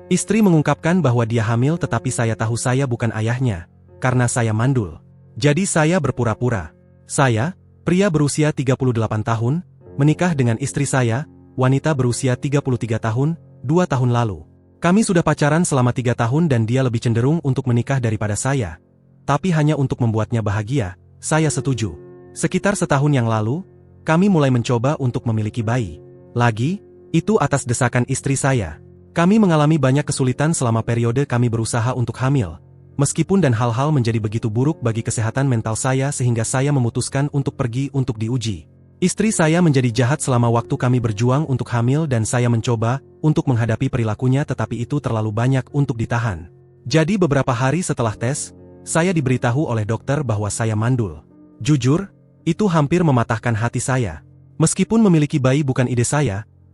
Istri mengungkapkan bahwa dia hamil tetapi saya tahu saya bukan ayahnya, karena saya mandul. Jadi saya berpura-pura. Saya, pria berusia 38 tahun, menikah dengan istri saya, wanita berusia 33 tahun, 2 tahun lalu. Kami sudah pacaran selama 3 tahun dan dia lebih cenderung untuk menikah daripada saya. Tapi hanya untuk membuatnya bahagia, saya setuju. Sekitar setahun yang lalu, kami mulai mencoba untuk memiliki bayi. Lagi, itu atas desakan istri saya. Kami mengalami banyak kesulitan selama periode kami berusaha untuk hamil. Meskipun dan hal-hal menjadi begitu buruk bagi kesehatan mental saya sehingga saya memutuskan untuk pergi untuk diuji. Istri saya menjadi jahat selama waktu kami berjuang untuk hamil dan saya mencoba untuk menghadapi perilakunya tetapi itu terlalu banyak untuk ditahan. Jadi beberapa hari setelah tes, saya diberitahu oleh dokter bahwa saya mandul. Jujur, itu hampir mematahkan hati saya. Meskipun memiliki bayi bukan ide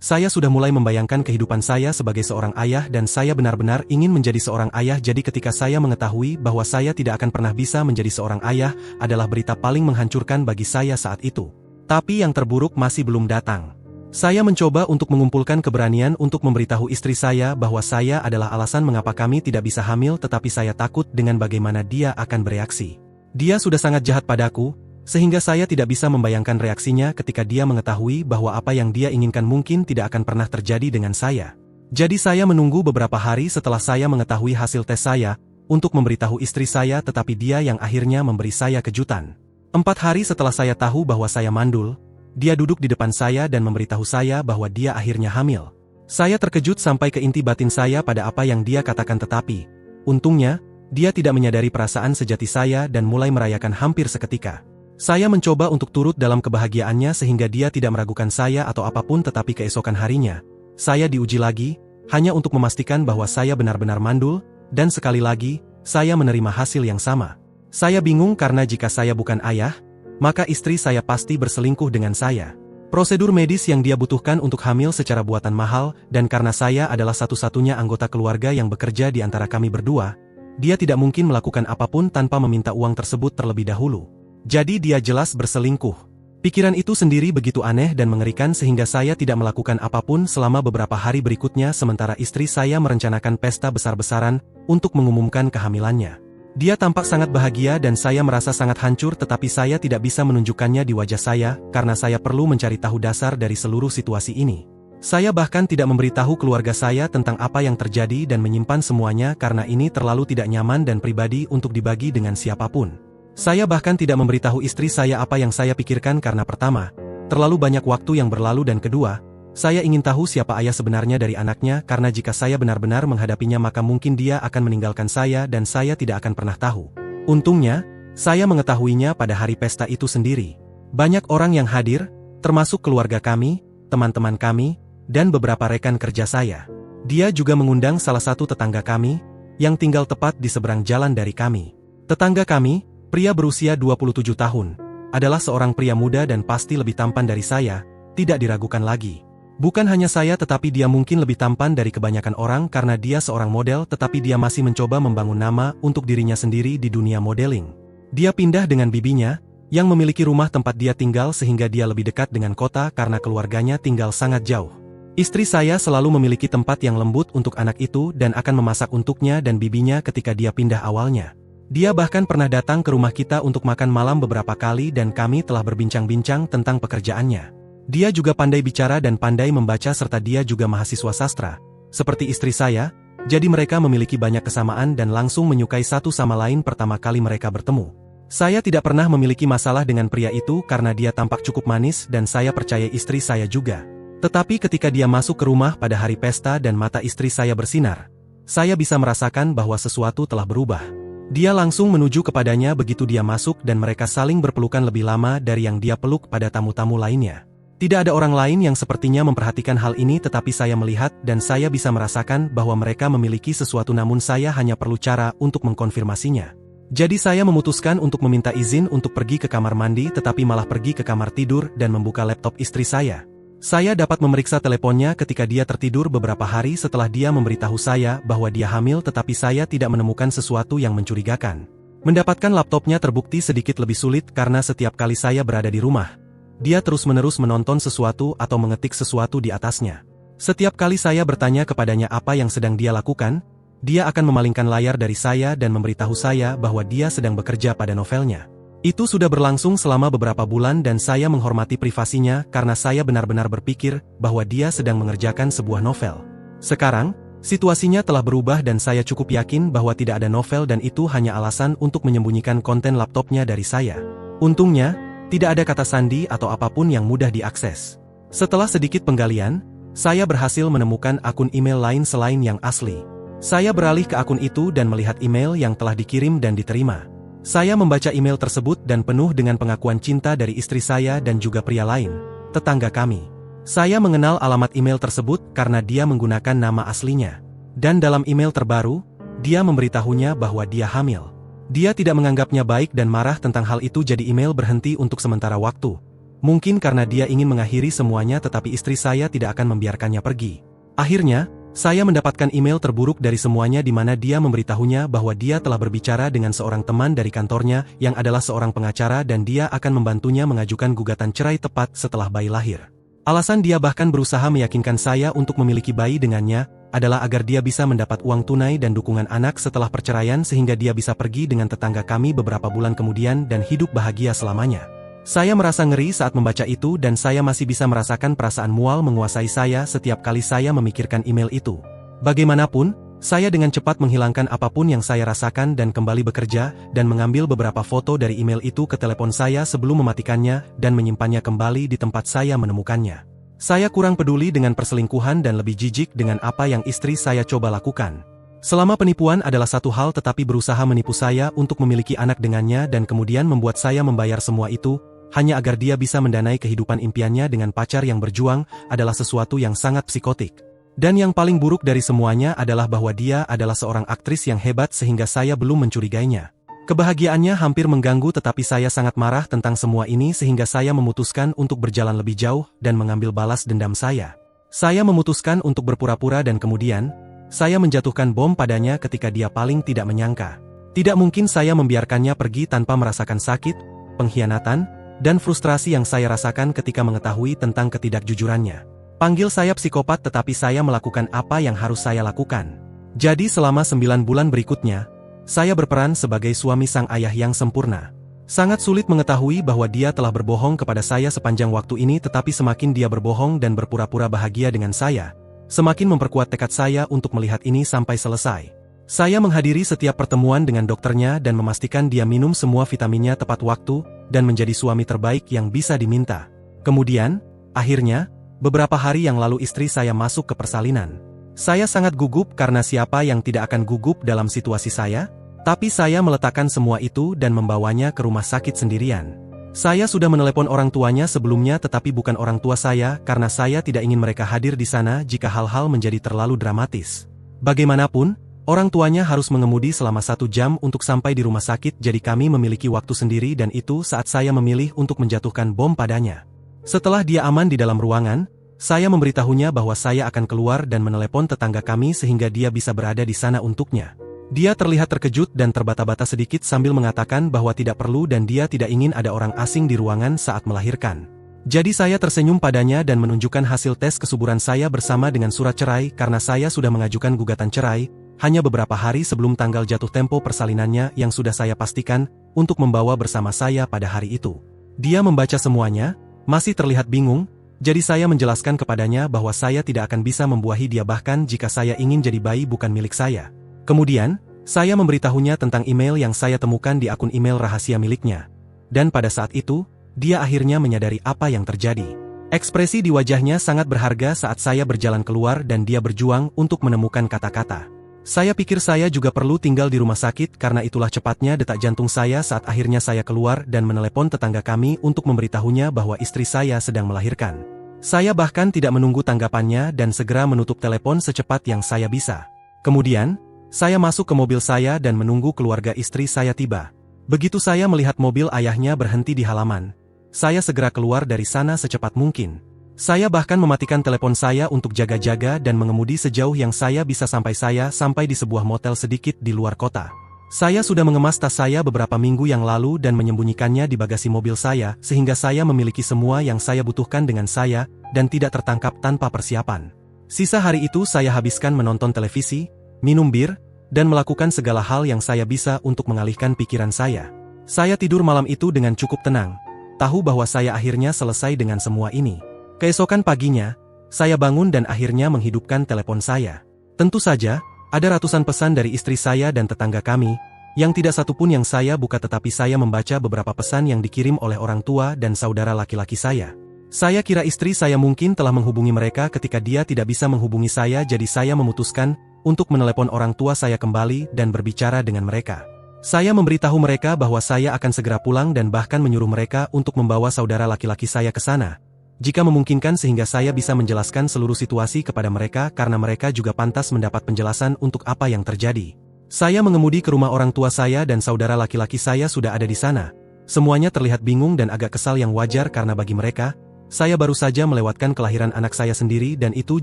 saya sudah mulai membayangkan kehidupan saya sebagai seorang ayah dan saya benar-benar ingin menjadi seorang ayah. Jadi ketika saya mengetahui bahwa saya tidak akan pernah bisa menjadi seorang ayah adalah berita paling menghancurkan bagi saya saat itu. Tapi yang terburuk masih belum datang. Saya mencoba untuk mengumpulkan keberanian untuk memberitahu istri saya bahwa saya adalah alasan mengapa kami tidak bisa hamil tetapi saya takut dengan bagaimana dia akan bereaksi. Dia sudah sangat jahat padaku, sehingga saya tidak bisa membayangkan reaksinya ketika dia mengetahui bahwa apa yang dia inginkan mungkin tidak akan pernah terjadi dengan saya. Jadi saya menunggu beberapa hari setelah saya mengetahui hasil tes saya, untuk memberitahu istri saya tetapi dia yang akhirnya memberi saya kejutan. 4 hari setelah saya tahu bahwa saya mandul, dia duduk di depan saya dan memberitahu saya bahwa dia akhirnya hamil. Saya terkejut sampai ke inti batin saya pada apa yang dia katakan tetapi, untungnya, dia tidak menyadari perasaan sejati saya dan mulai merayakan hampir seketika. Saya mencoba untuk turut dalam kebahagiaannya sehingga dia tidak meragukan saya atau apapun tetapi keesokan harinya, saya diuji lagi, hanya untuk memastikan bahwa saya benar-benar mandul, dan sekali lagi, saya menerima hasil yang sama. Saya bingung karena jika saya bukan ayah, maka istri saya pasti berselingkuh dengan saya. Prosedur medis yang dia butuhkan untuk hamil secara buatan mahal, dan karena saya adalah satu-satunya anggota keluarga yang bekerja di antara kami berdua, dia tidak mungkin melakukan apapun tanpa meminta uang tersebut terlebih dahulu. Jadi dia jelas berselingkuh. Pikiran itu sendiri begitu aneh dan mengerikan sehingga saya tidak melakukan apapun selama beberapa hari berikutnya sementara istri saya merencanakan pesta besar-besaran untuk mengumumkan kehamilannya. Dia tampak sangat bahagia dan saya merasa sangat hancur tetapi saya tidak bisa menunjukkannya di wajah saya karena saya perlu mencari tahu dasar dari seluruh situasi ini. Saya bahkan tidak memberitahu keluarga saya tentang apa yang terjadi dan menyimpan semuanya karena ini terlalu tidak nyaman dan pribadi untuk dibagi dengan siapapun. Saya bahkan tidak memberitahu istri saya apa yang saya pikirkan karena pertama, terlalu banyak waktu yang berlalu dan kedua, saya ingin tahu siapa ayah sebenarnya dari anaknya karena jika saya benar-benar menghadapinya maka mungkin dia akan meninggalkan saya dan saya tidak akan pernah tahu. Untungnya, saya mengetahuinya pada hari pesta itu sendiri. Banyak orang yang hadir, termasuk keluarga kami, teman-teman kami, dan beberapa rekan kerja saya. Dia juga mengundang salah satu tetangga kami, yang tinggal tepat di seberang jalan dari kami. Tetangga kami, pria berusia 27 tahun, adalah seorang pria muda dan pasti lebih tampan dari saya, tidak diragukan lagi. Bukan hanya saya tetapi dia mungkin lebih tampan dari kebanyakan orang karena dia seorang model tetapi dia masih mencoba membangun nama untuk dirinya sendiri di dunia modeling. Dia pindah dengan bibinya, yang memiliki rumah tempat dia tinggal sehingga dia lebih dekat dengan kota karena keluarganya tinggal sangat jauh. Istri saya selalu memiliki tempat yang lembut untuk anak itu dan akan memasak untuknya dan bibinya ketika dia pindah awalnya. Dia bahkan pernah datang ke rumah kita untuk makan malam beberapa kali dan kami telah berbincang-bincang tentang pekerjaannya. Dia juga pandai bicara dan pandai membaca serta dia juga mahasiswa sastra. Seperti istri saya, jadi mereka memiliki banyak kesamaan dan langsung menyukai satu sama lain pertama kali mereka bertemu. Saya tidak pernah memiliki masalah dengan pria itu karena dia tampak cukup manis dan saya percaya istri saya juga. Tetapi ketika dia masuk ke rumah pada hari pesta dan mata istri saya bersinar, saya bisa merasakan bahwa sesuatu telah berubah. Dia langsung menuju kepadanya begitu dia masuk dan mereka saling berpelukan lebih lama dari yang dia peluk pada tamu-tamu lainnya. Tidak ada orang lain yang sepertinya memperhatikan hal ini tetapi saya melihat dan saya bisa merasakan bahwa mereka memiliki sesuatu namun saya hanya perlu cara untuk mengkonfirmasinya. Jadi saya memutuskan untuk meminta izin untuk pergi ke kamar mandi tetapi malah pergi ke kamar tidur dan membuka laptop istri saya. Saya dapat memeriksa teleponnya ketika dia tertidur beberapa hari setelah dia memberitahu saya bahwa dia hamil tetapi saya tidak menemukan sesuatu yang mencurigakan. Mendapatkan laptopnya terbukti sedikit lebih sulit karena setiap kali saya berada di rumah, dia terus-menerus menonton sesuatu atau mengetik sesuatu di atasnya. Setiap kali saya bertanya kepadanya apa yang sedang dia lakukan, dia akan memalingkan layar dari saya dan memberitahu saya bahwa dia sedang bekerja pada novelnya. Itu sudah berlangsung selama beberapa bulan dan saya menghormati privasinya karena saya benar-benar berpikir bahwa dia sedang mengerjakan sebuah novel. Sekarang, situasinya telah berubah dan saya cukup yakin bahwa tidak ada novel dan itu hanya alasan untuk menyembunyikan konten laptopnya dari saya. Untungnya, tidak ada kata sandi atau apapun yang mudah diakses. Setelah sedikit penggalian, saya berhasil menemukan akun email lain selain yang asli. Saya beralih ke akun itu dan melihat email yang telah dikirim dan diterima. Saya membaca email tersebut dan penuh dengan pengakuan cinta dari istri saya dan juga pria lain, tetangga kami. Saya mengenal alamat email tersebut karena dia menggunakan nama aslinya. Dan dalam email terbaru, dia memberitahunya bahwa dia hamil. Dia tidak menganggapnya baik dan marah tentang hal itu, jadi email berhenti untuk sementara waktu. Mungkin karena dia ingin mengakhiri semuanya tetapi istri saya tidak akan membiarkannya pergi. Akhirnya, saya mendapatkan email terburuk dari semuanya di mana dia memberitahunya bahwa dia telah berbicara dengan seorang teman dari kantornya yang adalah seorang pengacara dan dia akan membantunya mengajukan gugatan cerai tepat setelah bayi lahir. Alasan dia bahkan berusaha meyakinkan saya untuk memiliki bayi dengannya adalah agar dia bisa mendapat uang tunai dan dukungan anak setelah perceraian sehingga dia bisa pergi dengan tetangga kami beberapa bulan kemudian dan hidup bahagia selamanya. Saya merasa ngeri saat membaca itu dan saya masih bisa merasakan perasaan mual menguasai saya setiap kali saya memikirkan email itu. Bagaimanapun, saya dengan cepat menghilangkan apapun yang saya rasakan dan kembali bekerja dan mengambil beberapa foto dari email itu ke telepon saya sebelum mematikannya dan menyimpannya kembali di tempat saya menemukannya. Saya kurang peduli dengan perselingkuhan dan lebih jijik dengan apa yang istri saya coba lakukan. Selama penipuan adalah satu hal tetapi berusaha menipu saya untuk memiliki anak dengannya dan kemudian membuat saya membayar semua itu, hanya agar dia bisa mendanai kehidupan impiannya dengan pacar yang berjuang adalah sesuatu yang sangat psikotik. Dan yang paling buruk dari semuanya adalah bahwa dia adalah seorang aktris yang hebat sehingga saya belum mencurigainya. Kebahagiaannya hampir mengganggu tetapi saya sangat marah tentang semua ini sehingga saya memutuskan untuk berjalan lebih jauh dan mengambil balas dendam saya. Saya memutuskan untuk berpura-pura dan kemudian, saya menjatuhkan bom padanya ketika dia paling tidak menyangka. Tidak mungkin saya membiarkannya pergi tanpa merasakan sakit, pengkhianatan, dan frustrasi yang saya rasakan ketika mengetahui tentang ketidakjujurannya. Panggil saya psikopat tetapi saya melakukan apa yang harus saya lakukan. Jadi selama 9 bulan berikutnya, saya berperan sebagai suami sang ayah yang sempurna. Sangat sulit mengetahui bahwa dia telah berbohong kepada saya sepanjang waktu ini tetapi semakin dia berbohong dan berpura-pura bahagia dengan saya, semakin memperkuat tekad saya untuk melihat ini sampai selesai. Saya menghadiri setiap pertemuan dengan dokternya dan memastikan dia minum semua vitaminnya tepat waktu dan menjadi suami terbaik yang bisa diminta. Kemudian, akhirnya, beberapa hari yang lalu istri saya masuk ke persalinan. Saya sangat gugup karena siapa yang tidak akan gugup dalam situasi saya? Tapi saya meletakkan semua itu dan membawanya ke rumah sakit sendirian. Saya sudah menelepon orang tuanya sebelumnya tetapi bukan orang tua saya karena saya tidak ingin mereka hadir di sana jika hal-hal menjadi terlalu dramatis. Bagaimanapun, orang tuanya harus mengemudi selama 1 jam untuk sampai di rumah sakit jadi kami memiliki waktu sendiri dan itu saat saya memilih untuk menjatuhkan bom padanya. Setelah dia aman di dalam ruangan, saya memberitahunya bahwa saya akan keluar dan menelepon tetangga kami sehingga dia bisa berada di sana untuknya. Dia terlihat terkejut dan terbata-bata sedikit sambil mengatakan bahwa tidak perlu dan dia tidak ingin ada orang asing di ruangan saat melahirkan. Jadi saya tersenyum padanya dan menunjukkan hasil tes kesuburan saya bersama dengan surat cerai karena saya sudah mengajukan gugatan cerai, hanya beberapa hari sebelum tanggal jatuh tempo persalinannya yang sudah saya pastikan untuk membawa bersama saya pada hari itu. Dia membaca semuanya, masih terlihat bingung, jadi saya menjelaskan kepadanya bahwa saya tidak akan bisa membuahi dia bahkan jika saya ingin jadi bayi bukan milik saya. Kemudian, saya memberitahunya tentang email yang saya temukan di akun email rahasia miliknya. Dan pada saat itu, dia akhirnya menyadari apa yang terjadi. Ekspresi di wajahnya sangat berharga saat saya berjalan keluar dan dia berjuang untuk menemukan kata-kata. Saya pikir saya juga perlu tinggal di rumah sakit karena itulah cepatnya detak jantung saya saat akhirnya saya keluar dan menelepon tetangga kami untuk memberitahunya bahwa istri saya sedang melahirkan. Saya bahkan tidak menunggu tanggapannya dan segera menutup telepon secepat yang saya bisa. Kemudian, saya masuk ke mobil saya dan menunggu keluarga istri saya tiba. Begitu saya melihat mobil ayahnya berhenti di halaman, saya segera keluar dari sana secepat mungkin. Saya bahkan mematikan telepon saya untuk jaga-jaga dan mengemudi sejauh yang saya bisa sampai di sebuah motel sedikit di luar kota. Saya sudah mengemas tas saya beberapa minggu yang lalu dan menyembunyikannya di bagasi mobil saya sehingga saya memiliki semua yang saya butuhkan dengan saya dan tidak tertangkap tanpa persiapan. Sisa hari itu saya habiskan menonton televisi, minum bir, dan melakukan segala hal yang saya bisa untuk mengalihkan pikiran saya. Saya tidur malam itu dengan cukup tenang, tahu bahwa saya akhirnya selesai dengan semua ini. Keesokan paginya, saya bangun dan akhirnya menghidupkan telepon saya. Tentu saja, ada ratusan pesan dari istri saya dan tetangga kami, yang tidak satupun yang saya buka, tetapi saya membaca beberapa pesan yang dikirim oleh orang tua dan saudara laki-laki saya. Saya kira istri saya mungkin telah menghubungi mereka ketika dia tidak bisa menghubungi saya, jadi saya memutuskan untuk menelepon orang tua saya kembali dan berbicara dengan mereka. Saya memberitahu mereka bahwa saya akan segera pulang dan bahkan menyuruh mereka untuk membawa saudara laki-laki saya ke sana, jika memungkinkan, sehingga saya bisa menjelaskan seluruh situasi kepada mereka karena mereka juga pantas mendapat penjelasan untuk apa yang terjadi. Saya mengemudi ke rumah orang tua saya dan saudara laki-laki saya sudah ada di sana. Semuanya terlihat bingung dan agak kesal, yang wajar karena bagi mereka, saya baru saja melewatkan kelahiran anak saya sendiri dan itu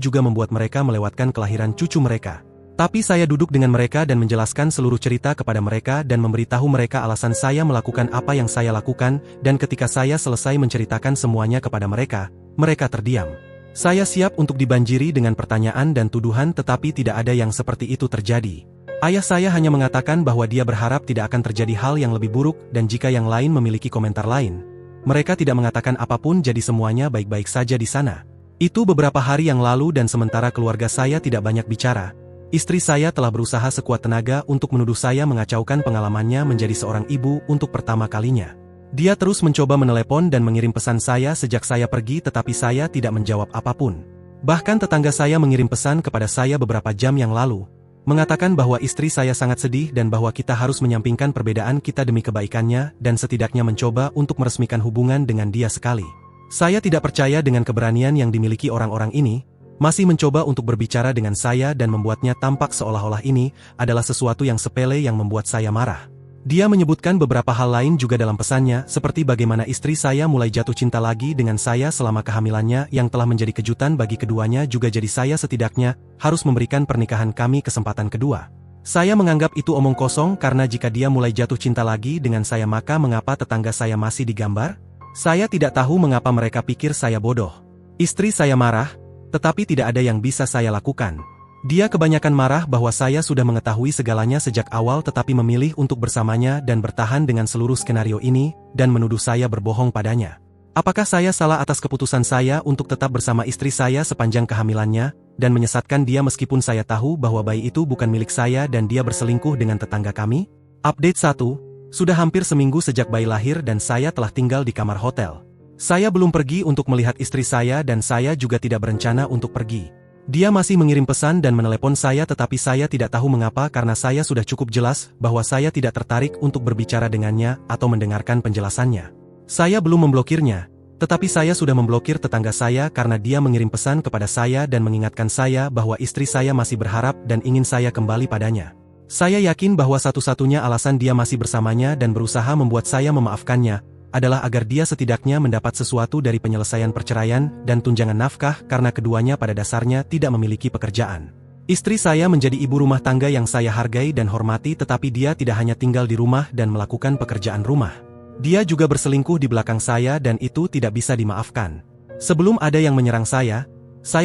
juga membuat mereka melewatkan kelahiran cucu mereka. Tapi saya duduk dengan mereka dan menjelaskan seluruh cerita kepada mereka dan memberitahu mereka alasan saya melakukan apa yang saya lakukan, dan ketika saya selesai menceritakan semuanya kepada mereka, mereka terdiam. Saya siap untuk dibanjiri dengan pertanyaan dan tuduhan, tetapi tidak ada yang seperti itu terjadi. Ayah saya hanya mengatakan bahwa dia berharap tidak akan terjadi hal yang lebih buruk, dan jika yang lain memiliki komentar lain, mereka tidak mengatakan apapun, jadi semuanya baik-baik saja di sana. Itu beberapa hari yang lalu, dan sementara keluarga saya tidak banyak bicara, istri saya telah berusaha sekuat tenaga untuk menuduh saya mengacaukan pengalamannya menjadi seorang ibu untuk pertama kalinya. Dia terus mencoba menelepon dan mengirim pesan saya sejak saya pergi, tetapi saya tidak menjawab apapun. Bahkan tetangga saya mengirim pesan kepada saya beberapa jam yang lalu, mengatakan bahwa istri saya sangat sedih dan bahwa kita harus menyampingkan perbedaan kita demi kebaikannya dan setidaknya mencoba untuk meresmikan hubungan dengan dia sekali. Saya tidak percaya dengan keberanian yang dimiliki orang-orang ini, masih mencoba untuk berbicara dengan saya dan membuatnya tampak seolah-olah ini adalah sesuatu yang sepele yang membuat saya marah. Dia menyebutkan beberapa hal lain juga dalam pesannya, seperti bagaimana istri saya mulai jatuh cinta lagi dengan saya selama kehamilannya yang telah menjadi kejutan bagi keduanya juga, jadi saya setidaknya harus memberikan pernikahan kami kesempatan kedua. Saya menganggap itu omong kosong karena jika dia mulai jatuh cinta lagi dengan saya, maka mengapa tetangga saya masih digambar? Saya tidak tahu mengapa mereka pikir saya bodoh. Istri saya marah, tetapi tidak ada yang bisa saya lakukan. Dia kebanyakan marah bahwa saya sudah mengetahui segalanya sejak awal tetapi memilih untuk bersamanya dan bertahan dengan seluruh skenario ini, dan menuduh saya berbohong padanya. Apakah saya salah atas keputusan saya untuk tetap bersama istri saya sepanjang kehamilannya, dan menyesatkan dia meskipun saya tahu bahwa bayi itu bukan milik saya dan dia berselingkuh dengan tetangga kami? Update 1, sudah hampir seminggu sejak bayi lahir dan saya telah tinggal di kamar hotel. Saya belum pergi untuk melihat istri saya dan saya juga tidak berencana untuk pergi. Dia masih mengirim pesan dan menelepon saya, tetapi saya tidak tahu mengapa karena saya sudah cukup jelas bahwa saya tidak tertarik untuk berbicara dengannya atau mendengarkan penjelasannya. Saya belum memblokirnya, tetapi saya sudah memblokir tetangga saya karena dia mengirim pesan kepada saya dan mengingatkan saya bahwa istri saya masih berharap dan ingin saya kembali padanya. Saya yakin bahwa satu-satunya alasan dia masih bersamanya dan berusaha membuat saya memaafkannya adalah agar dia setidaknya mendapat sesuatu dari penyelesaian perceraian dan tunjangan nafkah karena keduanya pada dasarnya tidak memiliki pekerjaan. Istri saya menjadi ibu rumah tangga yang saya hargai dan hormati, tetapi dia tidak hanya tinggal di rumah dan melakukan pekerjaan rumah. Dia juga berselingkuh di belakang saya dan itu tidak bisa dimaafkan. Sebelum ada yang menyerang saya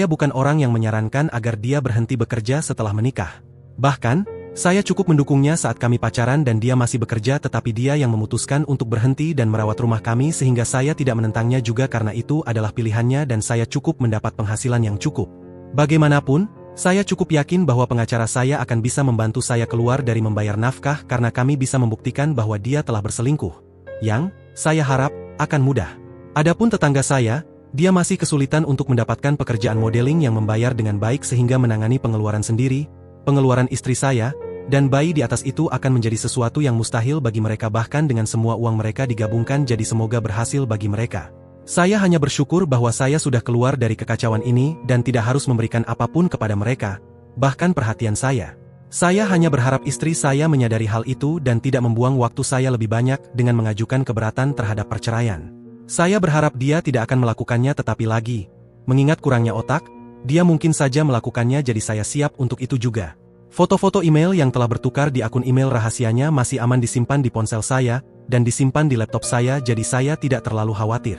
bukan orang yang menyarankan agar dia berhenti bekerja setelah menikah. Bahkan, saya cukup mendukungnya saat kami pacaran dan dia masih bekerja, tetapi dia yang memutuskan untuk berhenti dan merawat rumah kami sehingga saya tidak menentangnya juga karena itu adalah pilihannya dan saya cukup mendapat penghasilan yang cukup. Bagaimanapun, saya cukup yakin bahwa pengacara saya akan bisa membantu saya keluar dari membayar nafkah karena kami bisa membuktikan bahwa dia telah berselingkuh. Yang, saya harap, akan mudah. Adapun tetangga saya, dia masih kesulitan untuk mendapatkan pekerjaan modeling yang membayar dengan baik sehingga menangani pengeluaran sendiri, pengeluaran istri saya, dan bayi di atas itu akan menjadi sesuatu yang mustahil bagi mereka bahkan dengan semua uang mereka digabungkan, jadi semoga berhasil bagi mereka. Saya hanya bersyukur bahwa saya sudah keluar dari kekacauan ini dan tidak harus memberikan apapun kepada mereka, bahkan perhatian saya. Saya hanya berharap istri saya menyadari hal itu dan tidak membuang waktu saya lebih banyak dengan mengajukan keberatan terhadap perceraian. Saya berharap dia tidak akan melakukannya, tetapi lagi, mengingat kurangnya otak, dia mungkin saja melakukannya, jadi saya siap untuk itu juga. Foto-foto email yang telah bertukar di akun email rahasianya masih aman disimpan di ponsel saya, dan disimpan di laptop saya, jadi saya tidak terlalu khawatir.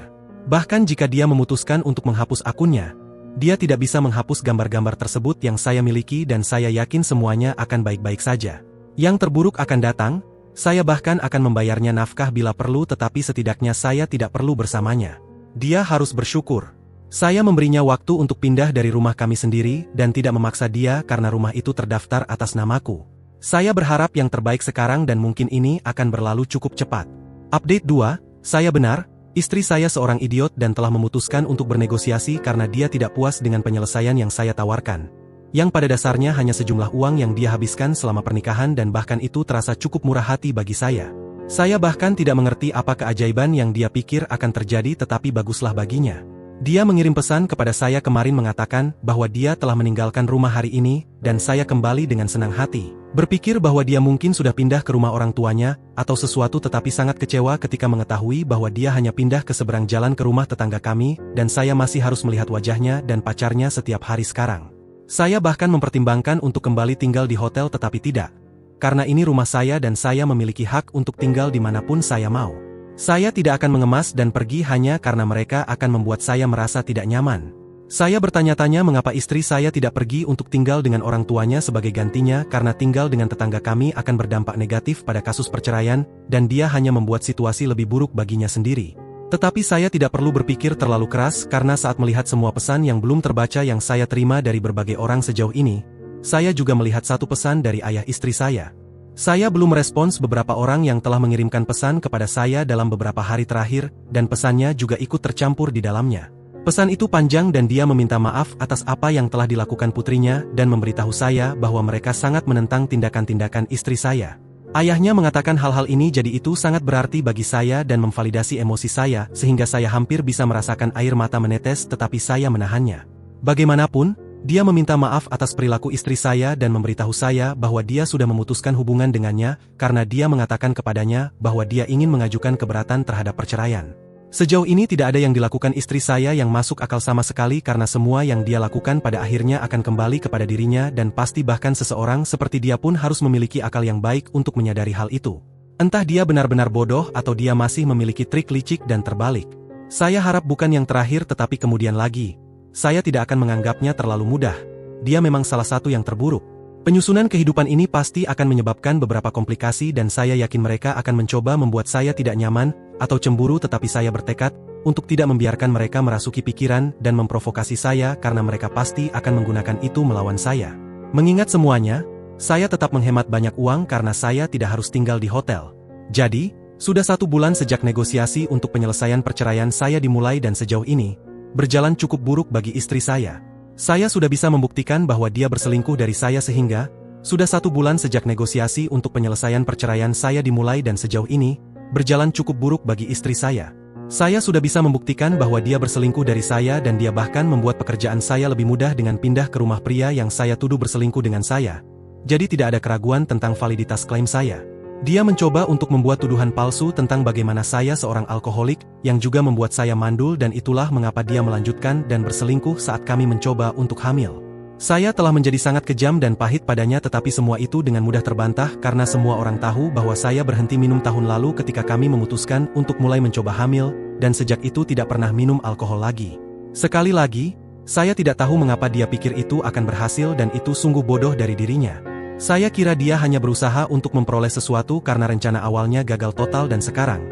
Bahkan jika dia memutuskan untuk menghapus akunnya, Dia tidak bisa menghapus gambar-gambar tersebut yang saya miliki dan saya yakin semuanya akan baik-baik saja. Yang terburuk akan datang, saya bahkan akan membayarnya nafkah bila perlu tetapi setidaknya saya tidak perlu bersamanya. Dia harus bersyukur. Saya memberinya waktu untuk pindah dari rumah kami sendiri dan tidak memaksa dia karena rumah itu terdaftar atas namaku. Saya berharap yang terbaik sekarang dan mungkin ini akan berlalu cukup cepat. Update 2, saya benar. Istri saya seorang idiot dan telah memutuskan untuk bernegosiasi karena dia tidak puas dengan penyelesaian yang saya tawarkan. Yang pada dasarnya hanya sejumlah uang yang dia habiskan selama pernikahan dan bahkan itu terasa cukup murah hati bagi saya. Saya bahkan tidak mengerti apa keajaiban yang dia pikir akan terjadi tetapi baguslah baginya. Dia mengirim pesan kepada saya kemarin mengatakan bahwa dia telah meninggalkan rumah hari ini dan saya kembali dengan senang hati. Berpikir bahwa dia mungkin sudah pindah ke rumah orang tuanya atau sesuatu tetapi sangat kecewa ketika mengetahui bahwa dia hanya pindah ke seberang jalan ke rumah tetangga kami dan saya masih harus melihat wajahnya dan pacarnya setiap hari sekarang. Saya bahkan mempertimbangkan untuk kembali tinggal di hotel tetapi tidak. Karena ini rumah saya dan saya memiliki hak untuk tinggal dimanapun saya mau. Saya tidak akan mengemas dan pergi hanya karena mereka akan membuat saya merasa tidak nyaman. Saya bertanya-tanya mengapa istri saya tidak pergi untuk tinggal dengan orang tuanya sebagai gantinya karena tinggal dengan tetangga kami akan berdampak negatif pada kasus perceraian dan dia hanya membuat situasi lebih buruk baginya sendiri. Tetapi saya tidak perlu berpikir terlalu keras karena saat melihat semua pesan yang belum terbaca yang saya terima dari berbagai orang sejauh ini, saya juga melihat satu pesan dari ayah istri saya. Saya belum merespons beberapa orang yang telah mengirimkan pesan kepada saya dalam beberapa hari terakhir dan pesannya juga ikut tercampur di dalamnya. Pesan itu panjang dan dia meminta maaf atas apa yang telah dilakukan putrinya dan memberitahu saya bahwa mereka sangat menentang tindakan-tindakan istri saya. Ayahnya mengatakan hal-hal ini jadi itu sangat berarti bagi saya dan memvalidasi emosi saya sehingga saya hampir bisa merasakan air mata menetes tetapi saya menahannya. Bagaimanapun, dia meminta maaf atas perilaku istri saya dan memberitahu saya bahwa dia sudah memutuskan hubungan dengannya karena dia mengatakan kepadanya bahwa dia ingin mengajukan keberatan terhadap perceraian. Sejauh ini tidak ada yang dilakukan istri saya yang masuk akal sama sekali karena semua yang dia lakukan pada akhirnya akan kembali kepada dirinya dan pasti bahkan seseorang seperti dia pun harus memiliki akal yang baik untuk menyadari hal itu. Entah dia benar-benar bodoh atau dia masih memiliki trik licik dan terbalik. Saya harap bukan yang terakhir tetapi kemudian lagi. Saya tidak akan menganggapnya terlalu mudah. Dia memang salah satu yang terburuk. Penyusunan kehidupan ini pasti akan menyebabkan beberapa komplikasi dan saya yakin mereka akan mencoba membuat saya tidak nyaman atau cemburu tetapi saya bertekad untuk tidak membiarkan mereka merasuki pikiran dan memprovokasi saya karena mereka pasti akan menggunakan itu melawan saya. Mengingat semuanya, saya tetap menghemat banyak uang karena saya tidak harus tinggal di hotel. Jadi, sudah 1 bulan sejak negosiasi untuk penyelesaian perceraian saya dimulai dan sejauh ini, berjalan cukup buruk bagi istri saya. Saya sudah bisa membuktikan bahwa dia berselingkuh dari saya sehingga, sudah 1 bulan sejak negosiasi untuk penyelesaian perceraian saya dimulai dan sejauh ini, berjalan cukup buruk bagi istri saya. Saya sudah bisa membuktikan bahwa dia berselingkuh dari saya dan dia bahkan membuat pekerjaan saya lebih mudah dengan pindah ke rumah pria yang saya tuduh berselingkuh dengan saya. Jadi tidak ada keraguan tentang validitas klaim saya. Dia mencoba untuk membuat tuduhan palsu tentang bagaimana saya seorang alkoholik, yang juga membuat saya mandul dan itulah mengapa dia melanjutkan dan berselingkuh saat kami mencoba untuk hamil. Saya telah menjadi sangat kejam dan pahit padanya tetapi semua itu dengan mudah terbantah karena semua orang tahu bahwa saya berhenti minum tahun lalu ketika kami memutuskan untuk mulai mencoba hamil, dan sejak itu tidak pernah minum alkohol lagi. Sekali lagi, saya tidak tahu mengapa dia pikir itu akan berhasil dan itu sungguh bodoh dari dirinya. Saya kira dia hanya berusaha untuk memperoleh sesuatu karena rencana awalnya gagal total dan sekarang,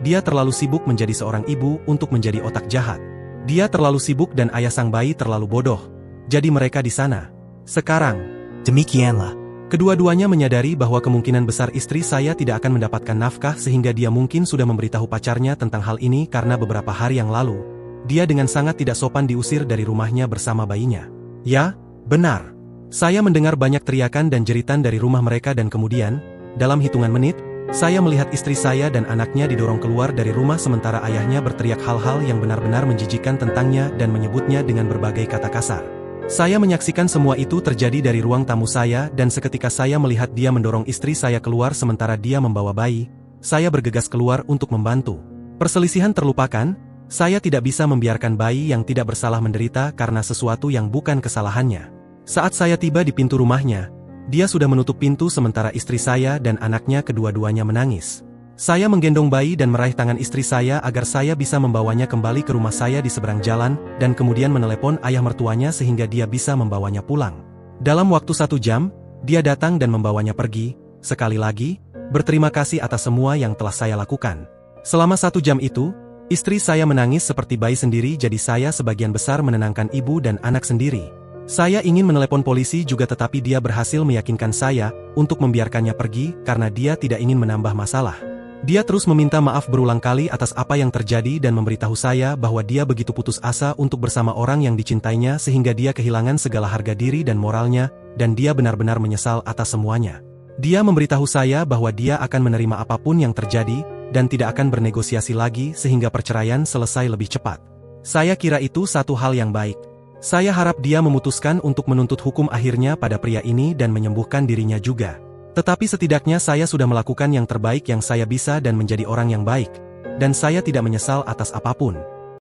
dia terlalu sibuk menjadi seorang ibu untuk menjadi otak jahat. Dia terlalu sibuk dan ayah sang bayi terlalu bodoh. Jadi mereka di sana. Sekarang, Demikianlah. kedua-duanya menyadari bahwa kemungkinan besar istri saya tidak akan mendapatkan nafkah sehingga dia mungkin sudah memberitahu pacarnya tentang hal ini karena beberapa hari yang lalu, dia dengan sangat tidak sopan diusir dari rumahnya bersama bayinya. Ya, benar. Saya mendengar banyak teriakan dan jeritan dari rumah mereka dan kemudian, dalam hitungan menit, saya melihat istri saya dan anaknya didorong keluar dari rumah sementara ayahnya berteriak hal-hal yang benar-benar menjijikkan tentangnya dan menyebutnya dengan berbagai kata kasar. Saya menyaksikan semua itu terjadi dari ruang tamu saya dan seketika saya melihat dia mendorong istri saya keluar sementara dia membawa bayi, saya bergegas keluar untuk membantu. Perselisihan terlupakan, saya tidak bisa membiarkan bayi yang tidak bersalah menderita karena sesuatu yang bukan kesalahannya. Saat saya tiba di pintu rumahnya, dia sudah menutup pintu sementara istri saya dan anaknya kedua-duanya menangis. Saya menggendong bayi dan meraih tangan istri saya agar saya bisa membawanya kembali ke rumah saya di seberang jalan, dan kemudian menelepon ayah mertuanya sehingga dia bisa membawanya pulang. Dalam waktu 1 jam, dia datang dan membawanya pergi. Sekali lagi, berterima kasih atas semua yang telah saya lakukan. Selama 1 jam itu, istri saya menangis seperti bayi sendiri, jadi saya sebagian besar menenangkan ibu dan anak sendiri. Saya ingin menelepon polisi juga, tetapi dia berhasil meyakinkan saya untuk membiarkannya pergi karena dia tidak ingin menambah masalah. Dia terus meminta maaf berulang kali atas apa yang terjadi dan memberitahu saya bahwa dia begitu putus asa untuk bersama orang yang dicintainya sehingga dia kehilangan segala harga diri dan moralnya, dan dia benar-benar menyesal atas semuanya. Dia memberitahu saya bahwa dia akan menerima apapun yang terjadi dan tidak akan bernegosiasi lagi sehingga perceraian selesai lebih cepat. Saya kira itu satu hal yang baik. Saya harap dia memutuskan untuk menuntut hukum akhirnya pada pria ini dan menyembuhkan dirinya juga. Tetapi setidaknya saya sudah melakukan yang terbaik yang saya bisa dan menjadi orang yang baik. Dan saya tidak menyesal atas apapun.